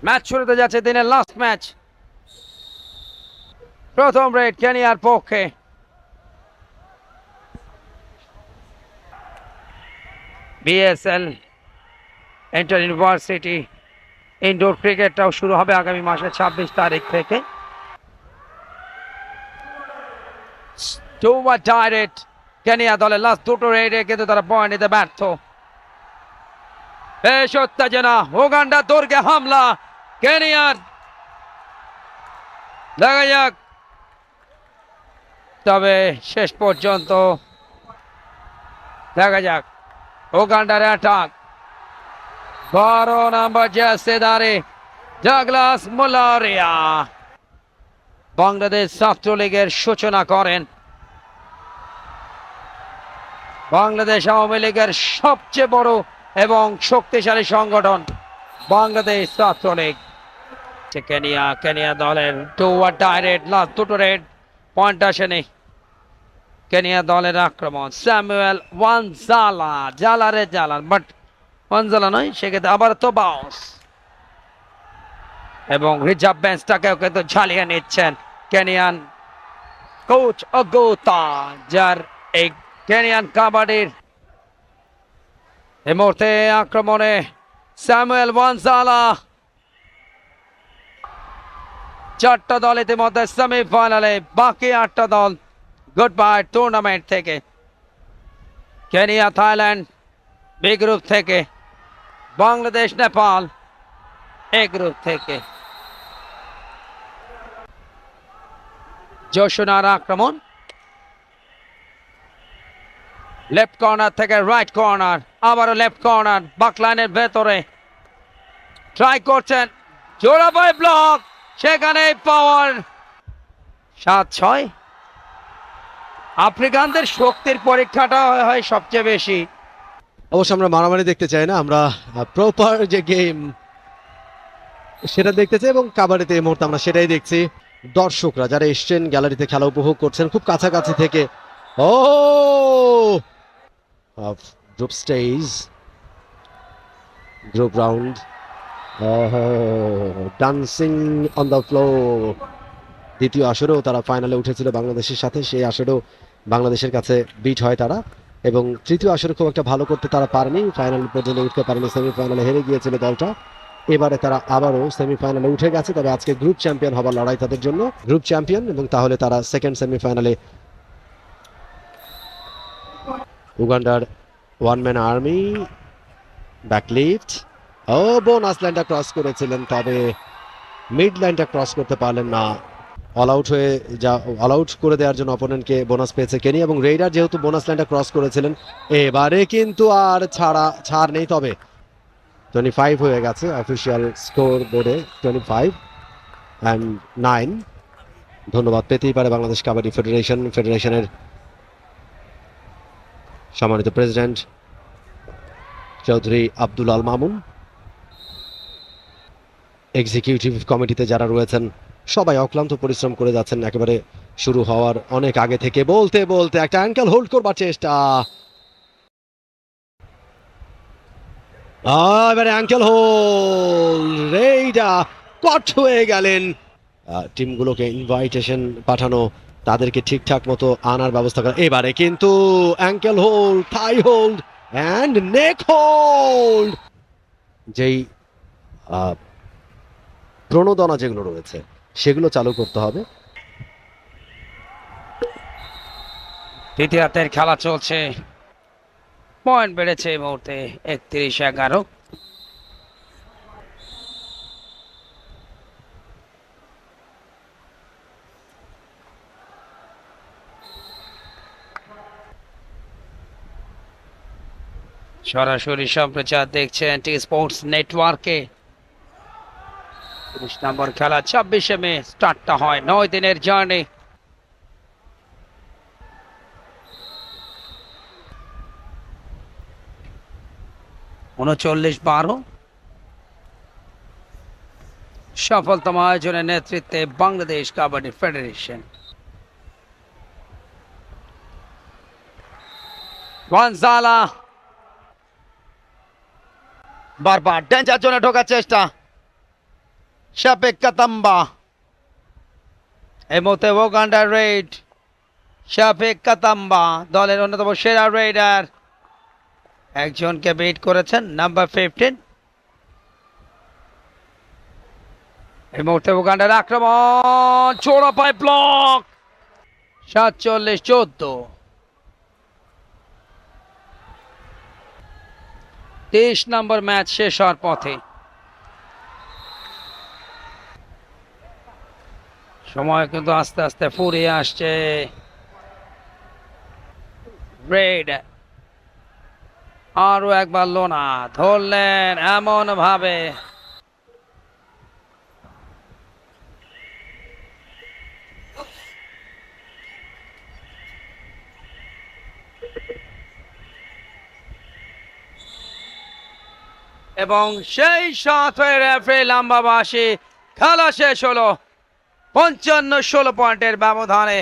Match শুরুতে যাচ্ছে দিনের লাস্ট ম্যাচ, প্রথম রেড কেনিয়ার পক্ষে। বিএসএল ইন্টার ইউনিভার্সিটি ইনডোর ক্রিকেটটাও শুরু হবে আগামী মাসের 26 তারিখ থেকে। ডাইরেক্ট কেনিয়া দলের লাস্ট দুটো রেডে কিন্তু তারা পয়েন্ট নিতে ব্যর্থ। বেশ উত্তেজনা, উগান্ডা দুর্গে হামলা কেনিয়ার, দেখা যাক। তবে শেষ পর্যন্ত দেখা যাক উগান্ডার অ্যাটাক। 12 নম্বর জার্সিধারী ডাগলাস মুলারিয়া বাংলাদেশ ছাত্রলীগের সূচনা করেন। বাংলাদেশ আওয়ামী লীগের সবচেয়ে বড় এবং শক্তিশালী সংগঠন বাংলাদেশ ছাত্রলীগ। কেনিয়া দলের ডাইরেক্ট লাস্ট দুটো রেড, পয়েন্ট আসেনি। কেনিয়া দলের আক্রমণ, স্যামুয়েল ওয়ানজালা, জালার বাট ওয়ানজালা নয়, সেক্ষেত্রে আবার তো বাউন্স এবং রিজার্ভ বেঞ্চটাকেও কিন্তু ঝালিয়ে নিচ্ছেন কেনিয়ান কোচ অগোতা, যার এই কেনিয়ান কাবাডির এই মুহূর্তে আক্রমণে স্যামুয়েল ওয়ানজালা। 4টা দল ইতিমধ্যে সেমিফাইনালে, বাকি 8টা দল গুড বাই টুর্নামেন্ট থেকে। কেনিয়া থাইল্যান্ড বি গ্রুপ থেকে, বাংলাদেশ নেপাল এ গ্রুপ থেকে। জোশনার আক্রমণ, লেফট কর্নার থেকে রাইট কর্নার, আবারও লেফট কর্নার, বাকলাইনের ভেতরে ট্রাই করছেন জোড়াবাই ব্লক, সেখানে পাওয়ার 7-6। আফ্রিকানদের শক্তির পরীক্ষাটা হয় সবচেয়ে বেশি। অবশ্য আমরা মারামারি দেখতে চাই না, আমরা প্রপার যে গেম সেটা দেখতে চাই, এবং কাবাডিতে এই মুহূর্তে আমরা সেটাই দেখছি। দর্শকরা যারা এসছেন গ্যালারিতে খেলা উপভোগ করছেন খুব কাছাকাছি থেকে। ও group stage, group round, dancing on the floor. দ্বিতীয় আসরেও তারা ফাইনালে উঠেছিল বাংলাদেশের সাথে, সেই আসরেও বাংলাদেশের কাছে বিট হয় তারা, এবং তৃতীয় আসরে খুব একটা ভালো করতে তারা পারেনি, ফাইনাল পর্যন্ত উঠতে পারেনি, সেমিফাইনালে হেরে গিয়েছিল দলটা। এবারে তারা আবারও সেমিফাইনালে উঠে গেছে, তবে আজকে গ্রুপ চ্যাম্পিয়ন হবার লড়াই তাদের জন্য, গ্রুপ চ্যাম্পিয়ন, এবং তাহলে তারা সেকেন্ড সেমিফাইনালে। উগান্ডার ওয়ান ম্যান আর্মি ব্যাকলিফট, ও বোনাস লাইনটা ক্রস করেছিলেন, তবে মিড লাইনটা ক্রস করতে পারলেন না। অল আউট হয়ে অল আউট করে দেওয়ার জন্য অপোনেন্টকে বোনাস পেয়েছে কেনিয়া, এবং রেইডার যেহেতু বোনাস লাইনটা ক্রস করেছিলেন, এবারে কিন্তু আর ছাড় নেই। তবে 25 হয়ে গেছে অফিসিয়াল স্কোর বোর্ডে, 25-9। ধন্যবাদ পেতেই পারে বাংলাদেশ কাবাডি ফেডারেশনের সম্মানিত প্রেসিডেন্ট চৌধুরী আব্দুল আল মামুন, এক্সিকিউটিভ কমিটিতে যারা রয়েছেন সবাই অক্লান্ত পরিশ্রম করে যাচ্ছেন একেবারে শুরু হওয়ার অনেক আগে থেকে। বলতে বলতে একটা অ্যাঙ্কেল হোল্ড করবার চেষ্টা, এবারে অ্যাঙ্কেল হোল্ড, রেইডা কট হয়ে গেলেন। টিমগুলোকে ইনভাইটেশন পাঠানো, তাদেরকে ঠিকঠাক মতো আনার ব্যবস্থা করা। এবারে কিন্তু ankle hold, thigh hold and neck hold, যেই প্রণোদনা যেগুলো রয়েছে সেগুলো চালু করতে হবে। তৃতীয়ার্ধের খেলা চলছে, পয়েন্ট বেড়েছে এই মুহূর্তে 31-11। সরাসরি সম্প্রচার দেখছেন টি স্পোর্টস নেটওয়ার্কে। 30 নম্বর খেলা 26শে মে স্টার্টটা হয়, 9 দিনের জার্নি। (39-12) সফলতম আয়োজনের নেতৃত্বে বাংলাদেশ কাবাডি ফেডারেশন। ওয়ানজালা বারবার ডেঞ্জার জোনে ঢোকার চেষ্টা, শাপেক কাতাম্বা। এই মুহূর্তে ওগান্ডার রেড শাপেক কাতাম্বা দলের অন্যতম সেরা রেডার একজনকে বিট করেছেন নাম্বার 15। এই মুহূর্তে উগান্ডার আক্রমণ চোরা পায় ব্লক 47-14। 23 নম্বর ম্যাচ শেষ হওয়ার পথে। সময় কিন্তু আস্তে আস্তে ফুরিয়ে আসছে। রেড আরো একবার লোনা ধরলেন এমন ভাবে এবং সেই সাথে রেফারি লম্বা বাঁশি। খেলা শেষ হলো 55-16 পয়েন্টের ব্যবধানে।